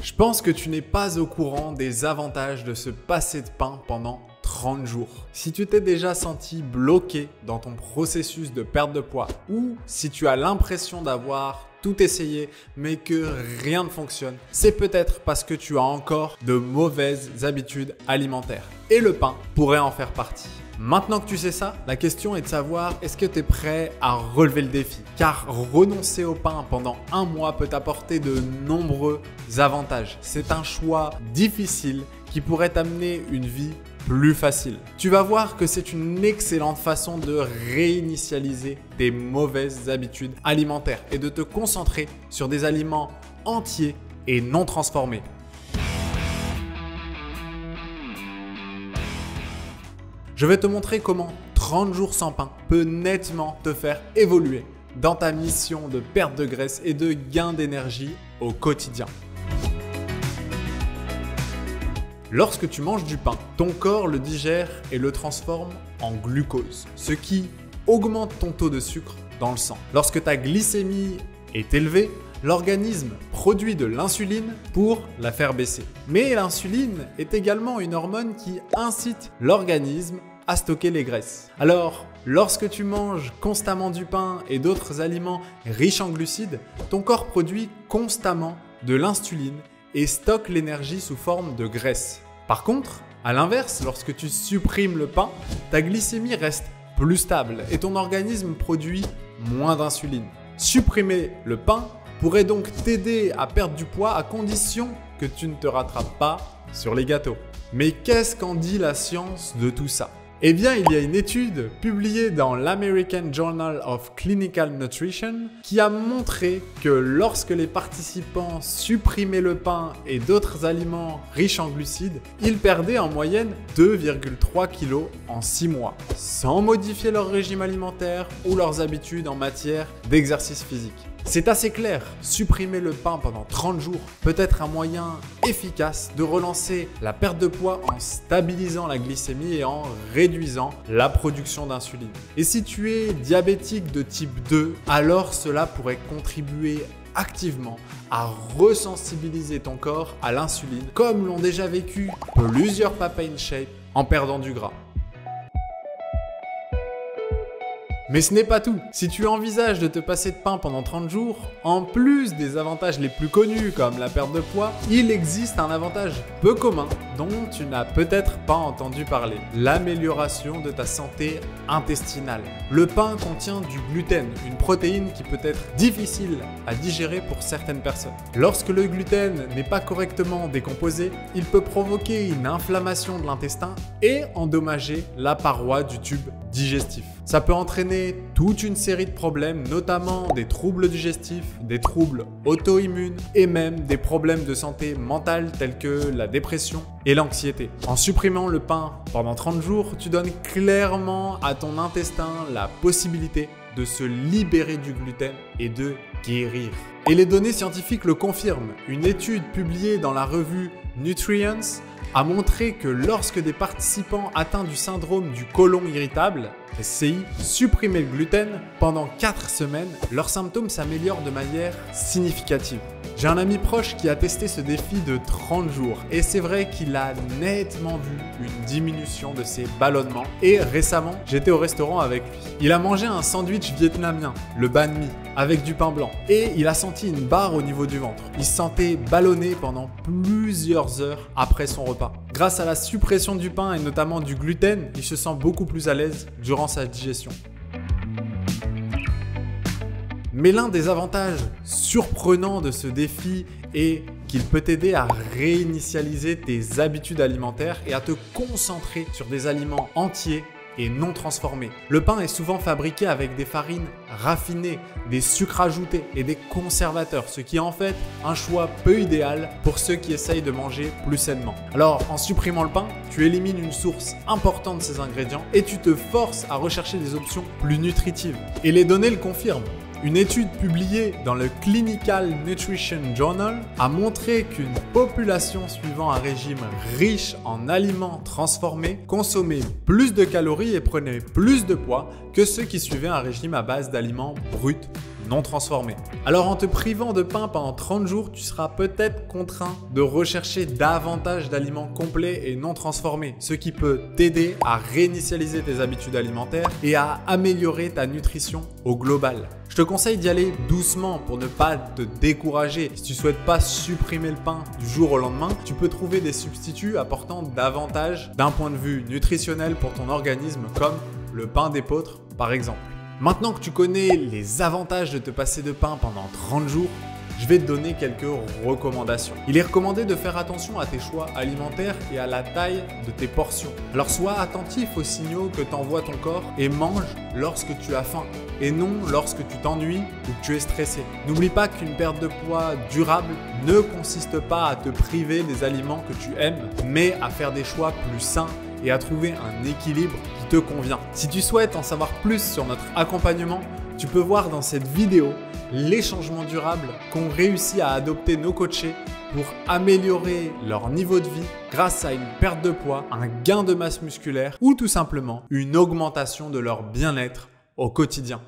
Je pense que tu n'es pas au courant des avantages de se passer de pain pendant 30 jours. Si tu t'es déjà senti bloqué dans ton processus de perte de poids ou si tu as l'impression d'avoir tout essayé mais que rien ne fonctionne, c'est peut-être parce que tu as encore de mauvaises habitudes alimentaires. Et le pain pourrait en faire partie. Maintenant que tu sais ça, la question est de savoir est-ce que tu es prêt à relever le défi? Car renoncer au pain pendant un mois peut t'apporter de nombreux avantages. C'est un choix difficile qui pourrait t'amener une vie plus facile. Tu vas voir que c'est une excellente façon de réinitialiser tes mauvaises habitudes alimentaires et de te concentrer sur des aliments entiers et non transformés. Je vais te montrer comment 30 jours sans pain peut nettement te faire évoluer dans ta mission de perte de graisse et de gain d'énergie au quotidien. Lorsque tu manges du pain, ton corps le digère et le transforme en glucose, ce qui augmente ton taux de sucre dans le sang. Lorsque ta glycémie est élevée, l'organisme produit de l'insuline pour la faire baisser. Mais l'insuline est également une hormone qui incite l'organisme à stocker les graisses. Alors, lorsque tu manges constamment du pain et d'autres aliments riches en glucides, ton corps produit constamment de l'insuline et stocke l'énergie sous forme de graisse. Par contre, à l'inverse, lorsque tu supprimes le pain, ta glycémie reste plus stable et ton organisme produit moins d'insuline. Supprimer le pain pourrait donc t'aider à perdre du poids à condition que tu ne te rattrapes pas sur les gâteaux. Mais qu'est-ce qu'en dit la science de tout ça? Eh bien, il y a une étude publiée dans l'American Journal of Clinical Nutrition qui a montré que lorsque les participants supprimaient le pain et d'autres aliments riches en glucides, ils perdaient en moyenne 2,3 kg en 6 mois, sans modifier leur régime alimentaire ou leurs habitudes en matière d'exercice physique. C'est assez clair, supprimer le pain pendant 30 jours peut être un moyen efficace de relancer la perte de poids en stabilisant la glycémie et en réduisant la production d'insuline. Et si tu es diabétique de type 2, alors cela pourrait contribuer activement à resensibiliser ton corps à l'insuline, comme l'ont déjà vécu plusieurs papas in shape en perdant du gras. Mais ce n'est pas tout. Si tu envisages de te passer de pain pendant 30 jours, en plus des avantages les plus connus comme la perte de poids, il existe un avantage peu commun dont tu n'as peut-être pas entendu parler. L'amélioration de ta santé intestinale. Le pain contient du gluten, une protéine qui peut être difficile à digérer pour certaines personnes. Lorsque le gluten n'est pas correctement décomposé, il peut provoquer une inflammation de l'intestin et endommager la paroi du tube digestif. Ça peut entraîner toute une série de problèmes, notamment des troubles digestifs, des troubles auto-immunes et même des problèmes de santé mentale tels que la dépression et l'anxiété. En supprimant le pain pendant 30 jours, tu donnes clairement à ton intestin la possibilité de se libérer du gluten et de guérir. Et les données scientifiques le confirment. Une étude publiée dans la revue Nutrients a montré que lorsque des participants atteints du syndrome du côlon irritable, SCI, supprimaient le gluten pendant 4 semaines, leurs symptômes s'améliorent de manière significative. J'ai un ami proche qui a testé ce défi de 30 jours et c'est vrai qu'il a nettement vu une diminution de ses ballonnements et récemment j'étais au restaurant avec lui. Il a mangé un sandwich vietnamien, le banh mi, avec du pain blanc et il a senti une barre au niveau du ventre. Il se sentait ballonné pendant plusieurs heures après son repas. Grâce à la suppression du pain et notamment du gluten, il se sent beaucoup plus à l'aise durant sa digestion. Mais l'un des avantages surprenants de ce défi est qu'il peut t'aider à réinitialiser tes habitudes alimentaires et à te concentrer sur des aliments entiers et non transformés. Le pain est souvent fabriqué avec des farines raffinées, des sucres ajoutés et des conservateurs, ce qui est en fait un choix peu idéal pour ceux qui essayent de manger plus sainement. Alors, en supprimant le pain, tu élimines une source importante de ces ingrédients et tu te forces à rechercher des options plus nutritives. Et les données le confirment. Une étude publiée dans le Clinical Nutrition Journal a montré qu'une population suivant un régime riche en aliments transformés consommait plus de calories et prenait plus de poids que ceux qui suivaient un régime à base d'aliments bruts non transformés. Alors en te privant de pain pendant 30 jours, tu seras peut-être contraint de rechercher davantage d'aliments complets et non transformés, ce qui peut t'aider à réinitialiser tes habitudes alimentaires et à améliorer ta nutrition au global. Je te conseille d'y aller doucement pour ne pas te décourager. Si tu ne souhaites pas supprimer le pain du jour au lendemain, tu peux trouver des substituts apportant davantage d'un point de vue nutritionnel pour ton organisme, comme le pain d'épeautre par exemple. Maintenant que tu connais les avantages de te passer de pain pendant 30 jours, je vais te donner quelques recommandations. Il est recommandé de faire attention à tes choix alimentaires et à la taille de tes portions. Alors sois attentif aux signaux que t'envoie ton corps et mange lorsque tu as faim et non lorsque tu t'ennuies ou que tu es stressé. N'oublie pas qu'une perte de poids durable ne consiste pas à te priver des aliments que tu aimes, mais à faire des choix plus sains et à trouver un équilibre qui te convient. Si tu souhaites en savoir plus sur notre accompagnement, tu peux voir dans cette vidéo les changements durables qu'ont réussi à adopter nos coachés pour améliorer leur niveau de vie grâce à une perte de poids, un gain de masse musculaire ou tout simplement une augmentation de leur bien-être au quotidien.